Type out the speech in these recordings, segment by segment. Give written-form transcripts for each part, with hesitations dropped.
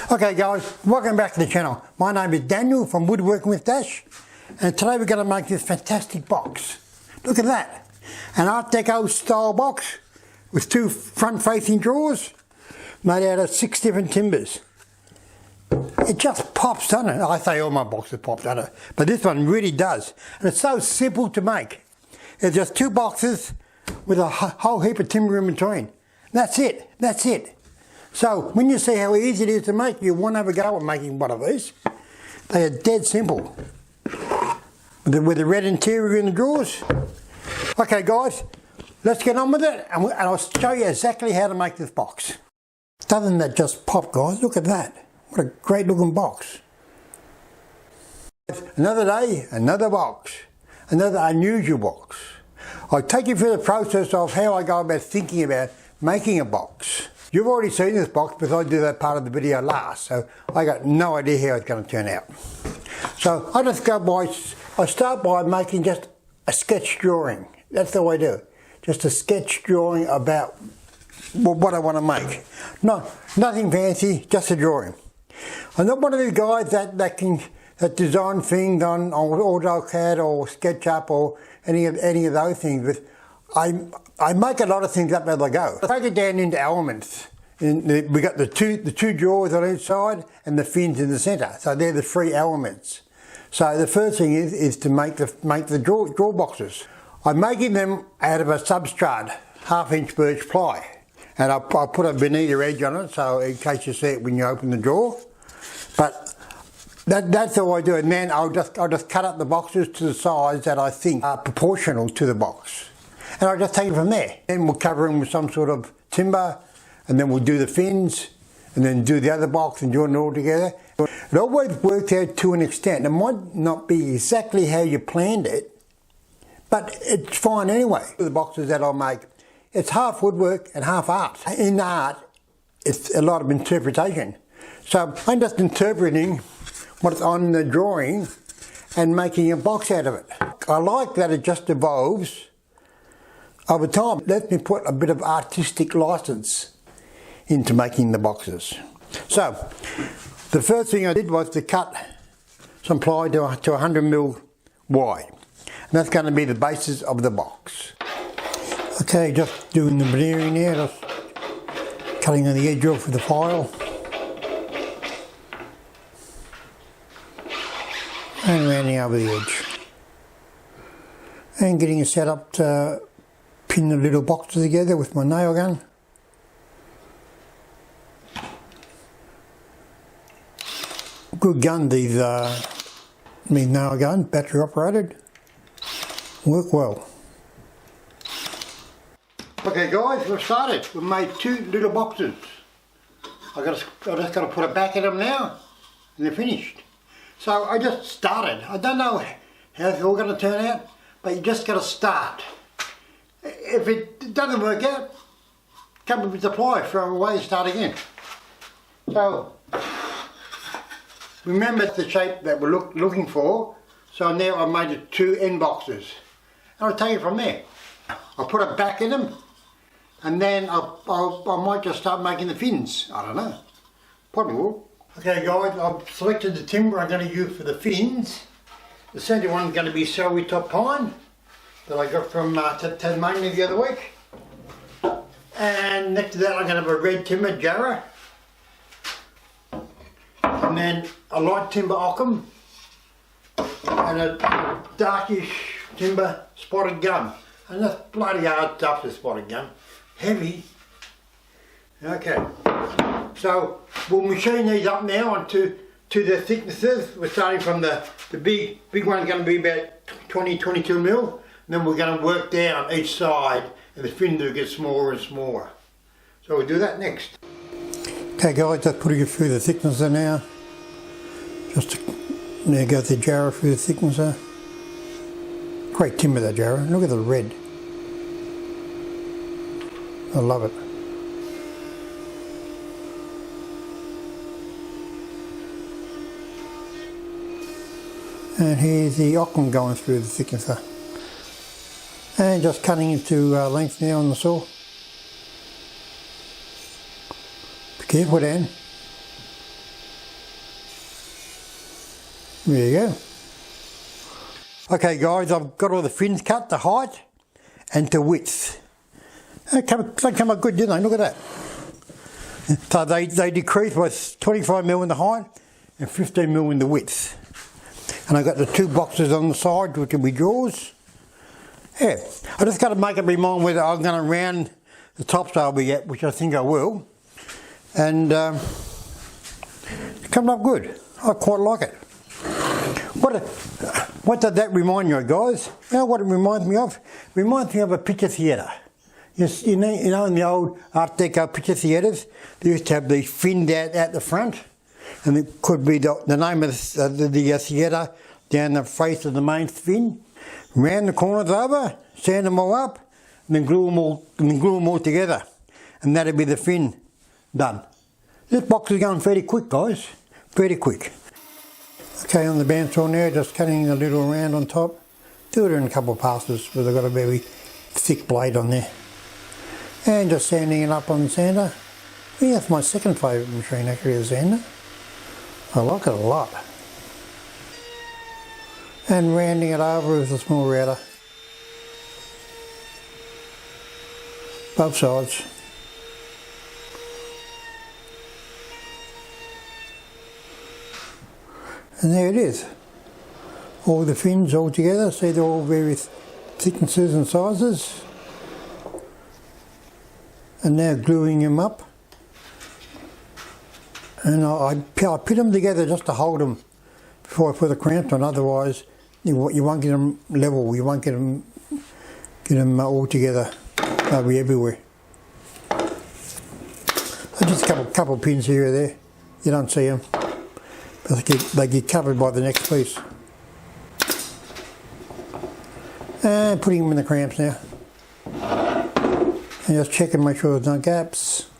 Okay guys, welcome back to the channel. My name is Daniel from Woodworking with Dash, and today we're going to make this fantastic box. Look at that, an Art Deco style box with two front facing drawers made out of 6 different timbers. It just pops, doesn't it? I say all my boxes pop, don't it? But this one really does, and it's so simple to make. It's just 2 boxes with a whole heap of timber in between. That's it, that's it. So when you see how easy it is to make, you won't have a go at making one of these. They are dead simple. With the red interior in the drawers. Okay guys, let's get on with it, and I'll show you exactly how to make this box. Doesn't that just pop, guys? Look at that. What a great looking box. Another day, another box. Another unusual box. I'll take you through the process of how I go about thinking about making a box. You've already seen this box because I did that part of the video last, so I got no idea how it's going to turn out. So I start by making just a sketch drawing. That's the way I do it. Just a sketch drawing about what I want to make. Nothing fancy, just a drawing. I'm not one of these guys that design things on AutoCAD or SketchUp or any of those things, but I make a lot of things up as I go. I break it down into elements. We got the two drawers on each side and the fins in the centre. So they're the 3 elements. So the first thing is to make the drawer boxes. I'm making them out of a substrate, 1/2 inch birch ply. And I put a veneer edge on it, so in case you see it when you open the drawer. But that's how I do it. And then I'll just cut up the boxes to the size that I think are proportional to the box. And I'll just take it from there. Then we'll cover them with some sort of timber, and then we'll do the fins, and then do the other box and join it all together. It always works out to an extent. It might not be exactly how you planned it, but it's fine anyway. The boxes that I make, it's half woodwork and half art. In art, it's a lot of interpretation. So I'm just interpreting what's on the drawing and making a box out of it. I like that it just evolves over time. It lets me put a bit of artistic license into making the boxes. So the first thing I did was to cut some ply to 100mm wide. And that's going to be the basis of the box. Okay, just doing the veneering there, just cutting on the edge off with the file. And rounding over the edge. And getting it set up to pin the little boxes together with my nail gun. Good gun, these nail gun, battery operated. Work well. Okay guys, we've started. We've made 2 little boxes. I just got to put a back in them now, and they're finished. So I just started. I don't know how it's all going to turn out, but you just got to start. If it doesn't work out, come up with the ply, throw it away and start again. So remember the shape that we're looking for. So now I've made it 2 end boxes. And I'll take it from there. I'll put a back in them, and then I might just start making the fins. I don't know. Probably will. Okay guys, I've selected the timber I'm going to use for the fins. The centre one's going to be celery top pine that I got from Tasmania the other week. And next to that I'm going to have a red timber jarrah. And then a light timber Ockham. And a darkish timber spotted gum. And that's bloody hard stuff, the spotted gum. Heavy. Okay. So we'll machine these up now onto the thicknesses. We're starting from the big one's going to be about 20-22 mil. And then we're going to work down each side, and the fins will get smaller and smaller. So we'll do that next. Okay guys, just putting it through the thicknesser now. There goes the jarrah through the thicknesser. Great timber, that jarrah. Look at the red. I love it. And here's the Ockham going through the thicknesser. And just cutting into length now on the saw. Be careful, Dan. There you go. Okay guys, I've got all the fins cut to height and to width. They come out good, didn't they? Look at that. So they decrease by 25mm in the height and 15mm in the width. And I've got the two boxes on the side, which will be drawers. Yeah, I just got to make up my mind whether I'm going to round the tops over yet, which I think I will. And it's coming up good. I quite like it. What did that remind you of, guys? You know what it reminds me of? It reminds me of a picture theatre. Yes, you know in the old Art Deco picture theatres, they used to have these finned out the front, and it could be the name of the theatre down the face of the main fin. Round the corners over, sand them all up, and then glue them all together, and that'd be the fin done. This box is going fairly quick, guys, fairly quick. Okay, on the bandsaw now, just cutting a little round on top. Do it in a couple of passes, but I've got a very thick blade on there. And just sanding it up on the sander. I think that's my second favourite machine, actually, the sander. I like it a lot. And rounding it over with a small router. Both sides. And there it is. All the fins all together. See, they're all various thicknesses and sizes. And now gluing them up. And I put them together just to hold them before I put the clamps on, otherwise you won't get them level, you won't get them all together, they'll be everywhere. So just a couple of pins here or there, you don't see them, but they get covered by the next piece. And putting them in the clamps now. And just check and make sure there's no gaps.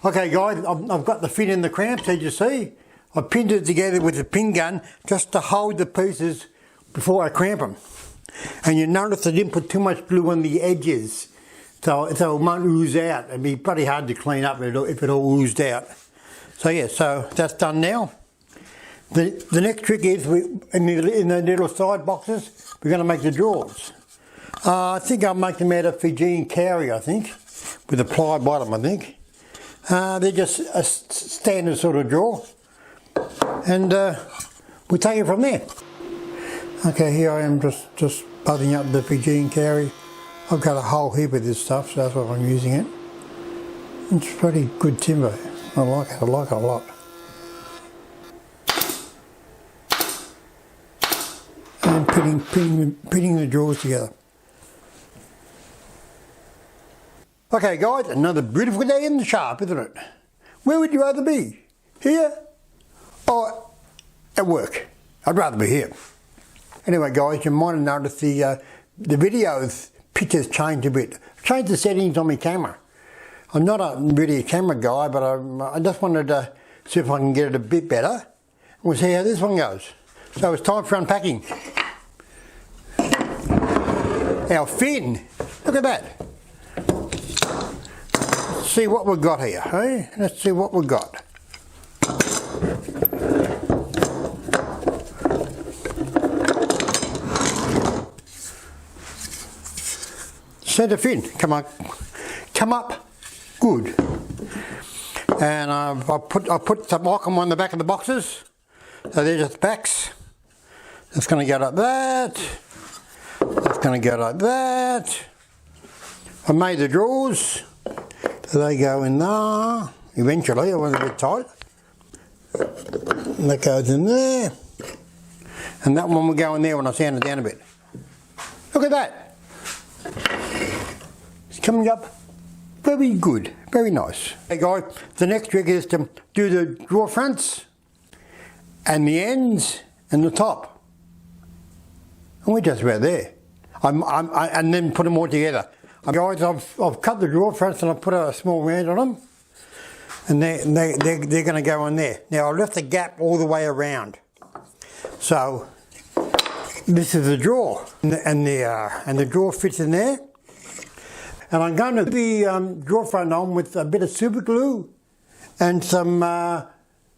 Okay guys, I've got the fin in the clamps, as you see. I pinned it together with a pin gun just to hold the pieces before I clamp them. And you notice I didn't put too much glue on the edges, so it won't ooze out. It'd be pretty hard to clean up if it all oozed out. So yeah, so that's done now. The next trick is in the little side boxes, we're going to make the drawers. I think I'll make them out of Fijian kauri, I think, with a ply bottom, I think. They're just a standard sort of drawer. And we'll take it from there. Okay, here I am just buzzing up the Fijian kauri. I've got a whole heap of this stuff, so that's why I'm using it. It's pretty good timber. I like it a lot. And pinning the drawers together. Okay guys, another beautiful day in the shop, isn't it? Where would you rather be? Here? Or at work? I'd rather be here. Anyway guys, you might have noticed the video's pictures changed a bit. I've changed the settings on my camera. I'm not really a camera guy, but I just wanted to see if I can get it a bit better. We'll see how this one goes. So it's time for unpacking. Our fin, look at that. Let's see what we've got here, hey? Let's see what we've got. Centre fin, come up, good. And I put some Ockham on the back of the boxes, so they're just backs. That's going to go like that. That's going to go like that. I made the drawers, so they go in there. Eventually, it was a bit tight. And that goes in there. And that one will go in there when I sand it down a bit. Look at that. It's coming up very good, very nice. Hey guys, the next trick is to do the drawer fronts and the ends and the top. And we're just about there. And then put them all together. Guys, I've cut the drawer fronts and I've put a small round on them. And they're going to go on there. Now I left a gap all the way around. So this is the drawer, and the drawer fits in there. And I'm going to put the drawer front on with a bit of super glue and some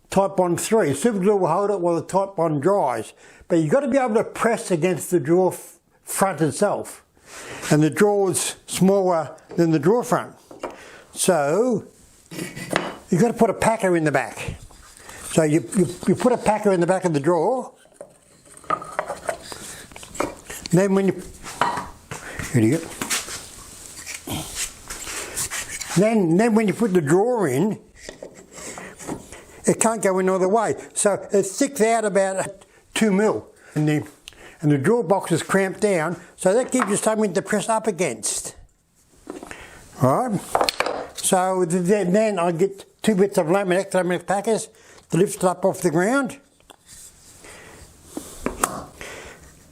Titebond 3. Super glue will hold it while the Titebond dries. But you've got to be able to press against the drawer front itself. And the drawer's smaller than the drawer front. So you've got to put a packer in the back. So you put a packer in the back of the drawer. Then when you... Here you go. Then when you put the drawer in, it can't go any other way. So it sticks out about 2 mil. And the drawer box is clamped down, so that gives you something to press up against. Alright? So then I get 2 bits of laminate packers to lift it up off the ground.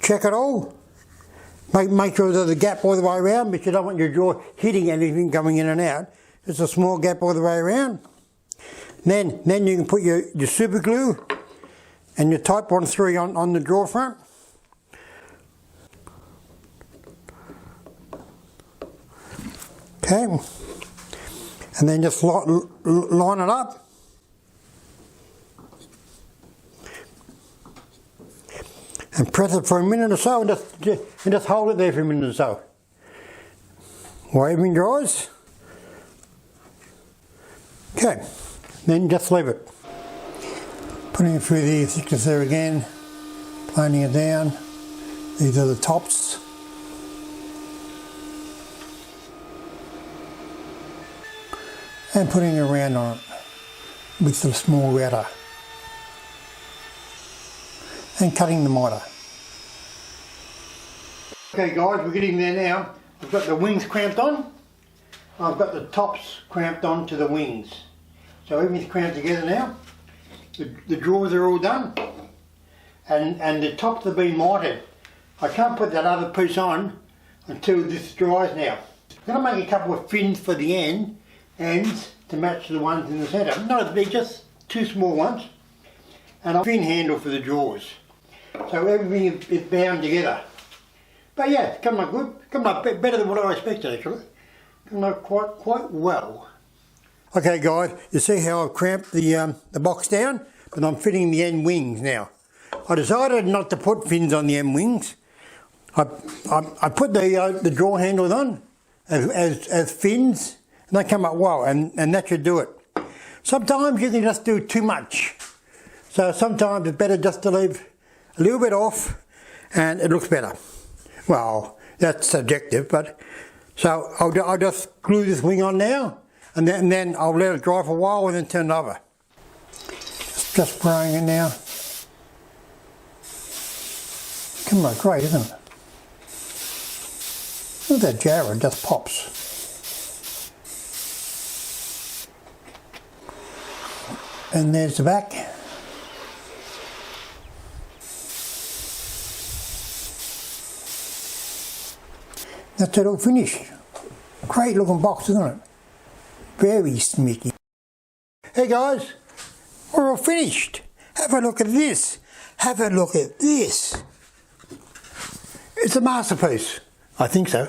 Check it all. Make sure there's a gap all the way around, but you don't want your drawer hitting anything coming in and out. Just a small gap all the way around. Then you can put your super glue and your Titebond 3 on the drawer front. Okay. And then just line it up. And press it for a minute or so and just hold it there for a minute or so. While everything dries. Okay, then just leave it. Putting it through the thickness there again, planing it down. These are the tops. And putting a round on it with the small router. And cutting the miter. Okay guys, we're getting there now. I've got the wings clamped on. I've got the tops clamped on to the wings. So everything's clamped together now. The drawers are all done. And the tops have been mitered. I can't put that other piece on until this dries now. I'm going to make a couple of fins for the ends to match the ones in the centre. No, they're just 2 small ones. And a fin handle for the drawers. So everything is bound together. But yeah, it's coming up good. Coming up better than what I expected actually. Coming up quite well. Okay guys, you see how I've clamped the box down? But I'm fitting the end wings now. I decided not to put fins on the end wings. I put the drawer handles on as fins, and they come up well, and that should do it. Sometimes you can just do too much. So sometimes it's better just to leave a little bit off and it looks better. Well, that's subjective, but so I'll just glue this wing on now and then I'll let it dry for a while and then turn it over. Just spraying it now. Come on, great, isn't it? Look at that jar, it just pops. And there's the back. That's it all finished. Great looking box, isn't it? Very sneaky. Hey guys, we're all finished. Have a look at this. Have a look at this. It's a masterpiece. I think so.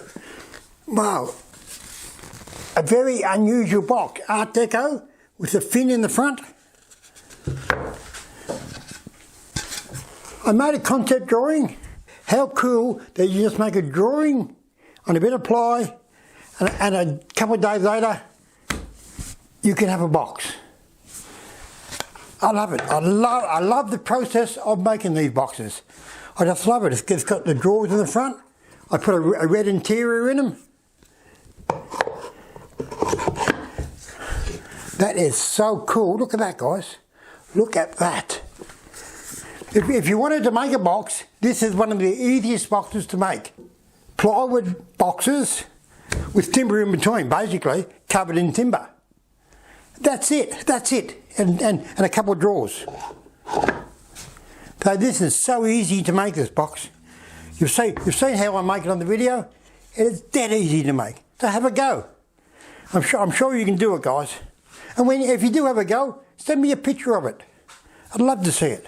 Wow. A very unusual box. Art Deco with a fin in the front. I made a concept drawing. How cool that you just make a drawing on a bit of ply and a couple of days later you can have a box. I love it. I love the process of making these boxes. I just love it. It's got the drawers in the front. I put a red interior in them. That is so cool. Look at that, guys. Look at that. If you wanted to make a box, this is one of the easiest boxes to make. Plywood boxes with timber in between, basically, covered in timber. That's it, that's it. And a couple of drawers. So this is so easy to make, this box. You've seen how I make it on the video. It's dead easy to make. So have a go. I'm sure you can do it, guys. And if you do have a go, send me a picture of it. I'd love to see it.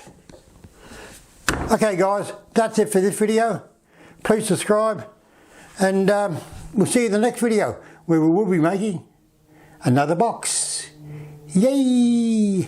Okay guys, that's it for this video. Please subscribe and we'll see you in the next video where we will be making another box. Yay!